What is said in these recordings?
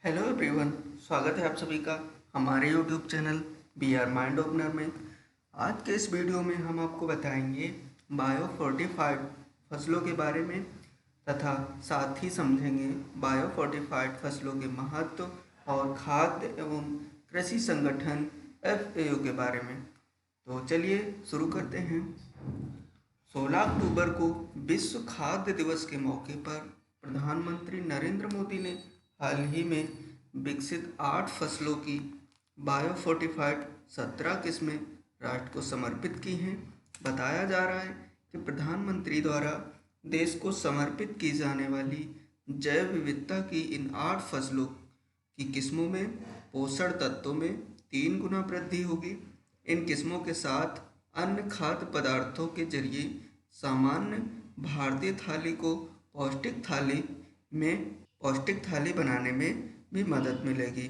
Hello everyone. स्वागत है आप सभी का हमारे YouTube channel B R Mind Opener में। आज के इस वीडियो में हम आपको बताएंगे बायो फोर्टिफाइड फसलों के बारे में तथा साथ ही समझेंगे बायो फोर्टिफाइड फसलों के महत्व और खाद्य एवं कृषि संगठन FAO के बारे में। तो चलिए शुरू करते हैं। 16 अक्टूबर को विश्व खाद्य दिवस के मौके पर प्रधानमंत्री नरेंद्र मोदी ने हाल ही में विकसित 8 फसलों की बायोफोर्टिफाइड 17 किस्में राष्ट्र को समर्पित की हैं। बताया जा रहा है कि प्रधानमंत्री द्वारा देश को समर्पित की जाने वाली जैव विविधता की इन 8 फसलों की किस्मों में पोषण तत्वों में 3 गुना वृद्धि होगी। इन किस्मों के साथ अन्य खाद्य पदार्थों के जरिए सामान्य भारतीय थाली को पौष्टिक थाली बनाने में भी मदद मिलेगी।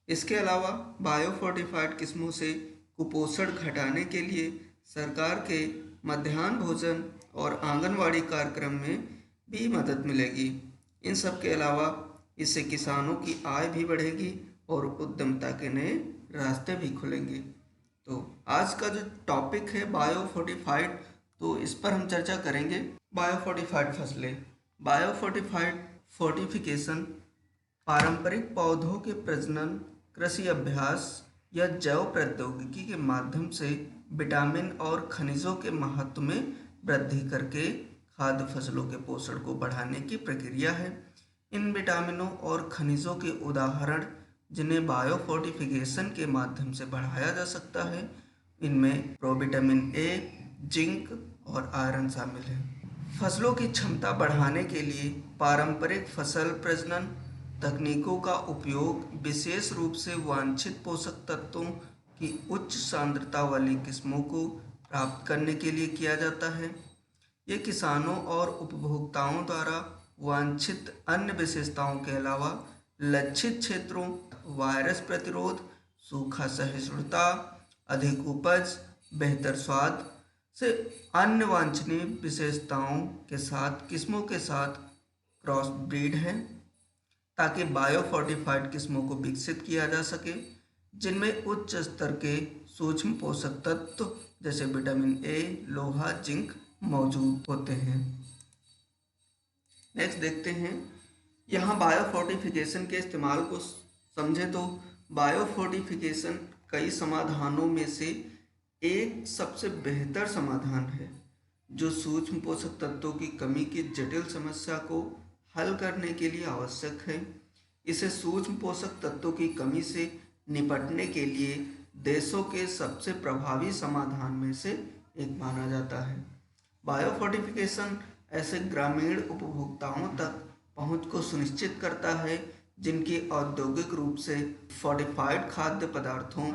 इसके अलावा बायोफोर्टिफाइड किस्मों से कुपोषण घटाने के लिए सरकार के मध्याह्न भोजन और आंगनवाड़ी कार्यक्रम में भी मदद मिलेगी। इन सब के अलावा इससे किसानों की आय भी बढ़ेगी और उद्यमिता के नए रास्ते भी खुलेंगे। तो आज का जो टॉपिक है बायोफोर्टिफाइड, तो इस पर हम चर्चा करेंगे। बायोफोर्टिफाइड फसलें। बायोफोर्टिफाइड फोर्टिफिकेशन पारंपरिक पौधों के प्रजनन, कृषि अभ्यास या जैव प्रौद्योगिकी के माध्यम से विटामिन और खनिजों के महत्व में वृद्धि करके खाद्य फसलों के पोषण को बढ़ाने की प्रक्रिया है। इन विटामिनों और खनिजों के उदाहरण जिन्हें बायोफोर्टिफिकेशन के माध्यम से बढ़ाया जा सकता है, इनमें प्रोविटामिन ए, जिंक और आयरन शामिल है। फसलों की क्षमता बढ़ाने के लिए पारंपरिक फसल प्रजनन तकनीकों का उपयोग विशेष रूप से वांछित पोषक तत्वों की उच्च सांद्रता वाली किस्मों को प्राप्त करने के लिए किया जाता है। ये किसानों और उपभोक्ताओं द्वारा वांछित अन्य विशेषताओं के अलावा लक्षित क्षेत्रों, वायरस प्रतिरोध, सूखा सहिष्णुता, अधिक उपज, बेहतर स्वाद से अन्य वांछनीय विशेषताओं के साथ किस्मों के साथ क्रॉस ब्रीड है, ताकि बायोफोर्टिफाइड किस्मों को विकसित किया जा सके जिनमें उच्च स्तर के सूक्ष्म पोषक तत्व जैसे विटामिन ए, लोहा, जिंक मौजूद होते हैं। नेक्स्ट देखते हैं, यहाँ बायोफोर्टिफिकेशन के इस्तेमाल को समझे तो बायोफोर्टिफिकेशन कई समाधानों में से एक सबसे बेहतर समाधान है जो सूक्ष्म पोषक तत्वों की कमी की जटिल समस्या को हल करने के लिए आवश्यक है। इसे सूक्ष्म पोषक तत्वों की कमी से निपटने के लिए देशों के सबसे प्रभावी समाधान में से एक माना जाता है। बायोफोर्टिफिकेशन ऐसे ग्रामीण उपभोक्ताओं तक पहुंच को सुनिश्चित करता है जिनकी औद्योगिक रूप से फोर्टिफाइड खाद्य पदार्थों,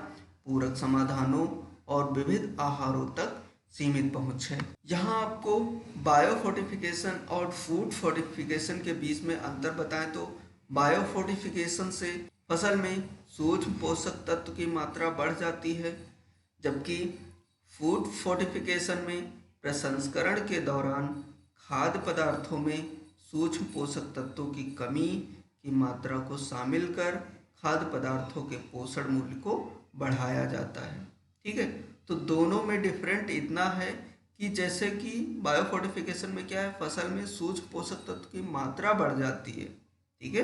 पूरक समाधानों और विविध आहारों तक सीमित पहुंच है। यहाँ आपको बायोफोर्टिफिकेशन और फूड फोर्टिफिकेशन के बीच में अंतर बताएं तो बायोफोर्टिफिकेशन से फसल में सूक्ष्म पोषक तत्व की मात्रा बढ़ जाती है, जबकि फूड फोर्टिफिकेशन में प्रसंस्करण के दौरान खाद्य पदार्थों में सूक्ष्म पोषक तत्वों की कमी की मात्रा को शामिल कर खाद्य पदार्थों के पोषण मूल्य को बढ़ाया जाता है। ठीक है, तो दोनों में डिफरेंट इतना है कि जैसे कि बायोफोर्टिफिकेशन में क्या है, फसल में सूक्ष्म पोषक तत्व की मात्रा बढ़ जाती है, ठीक है,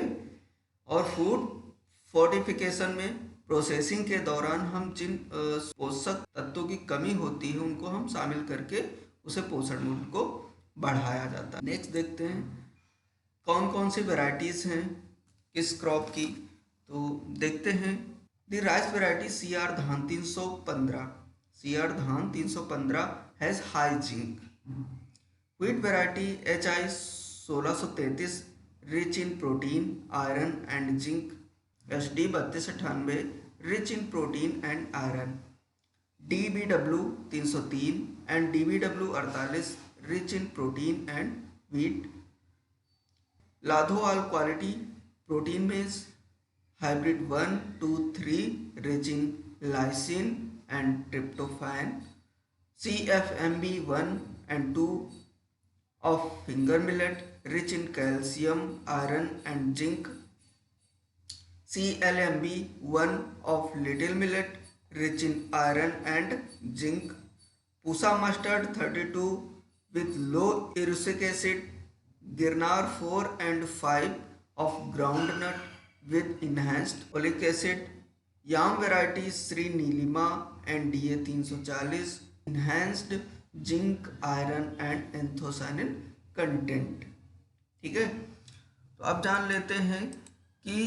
और फूड फोर्टिफिकेशन में प्रोसेसिंग के दौरान हम जिन पोषक तत्वों की कमी होती है उनको हम शामिल करके उसे पोषण मूल्य को बढ़ाया जाता है। नेक्स्ट देखते हैं कौन कौन सी वेराइटीज़ हैं किस क्रॉप की, तो देखते हैं। द राइस वेराइटी CR धान 315 has high zinc. Wheat variety HI 1633 rich in protein, iron and zinc. SD 3298 rich in protein and iron. DBW 303 and DBW 48 rich in protein and wheat. लाधो all quality protein base hybrid 1, 2, 3 rich in lysine and tryptophan. CFMB 1 and 2 of finger millet rich in calcium, iron and zinc. CLMB, one of little millet rich in iron and zinc. Pusa mustard 32 with low erucic acid. Girnar 4 and 5 of groundnut with enhanced oleic acid. Yam varieties Sri Nilima and DA 340 enhanced zinc, iron and anthocyanin content. ठीक है, तो अब जान लेते हैं कि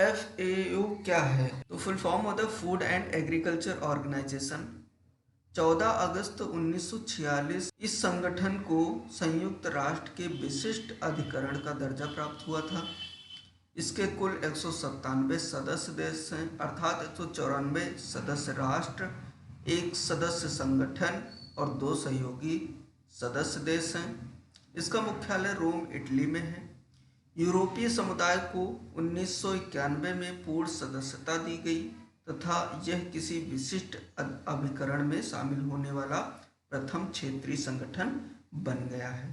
FAO क्या है। तो फुल फॉर्म होता है फूड एंड एग्रीकल्चर ऑर्गेनाइजेशन। 14 अगस्त 1946 इस संगठन को संयुक्त राष्ट्र के विशिष्ट अधिकरण का दर्जा प्राप्त हुआ था। इसके कुल 197 सदस्य देश हैं, अर्थात 194 सदस्य राष्ट्र, एक सदस्य संगठन और 2 सहयोगी सदस्य देश हैं। इसका मुख्यालय रोम, इटली में है। यूरोपीय समुदाय को 1991 में पूर्ण सदस्यता दी गई तथा यह किसी विशिष्ट अभिकरण में शामिल होने वाला प्रथम क्षेत्रीय संगठन बन गया है।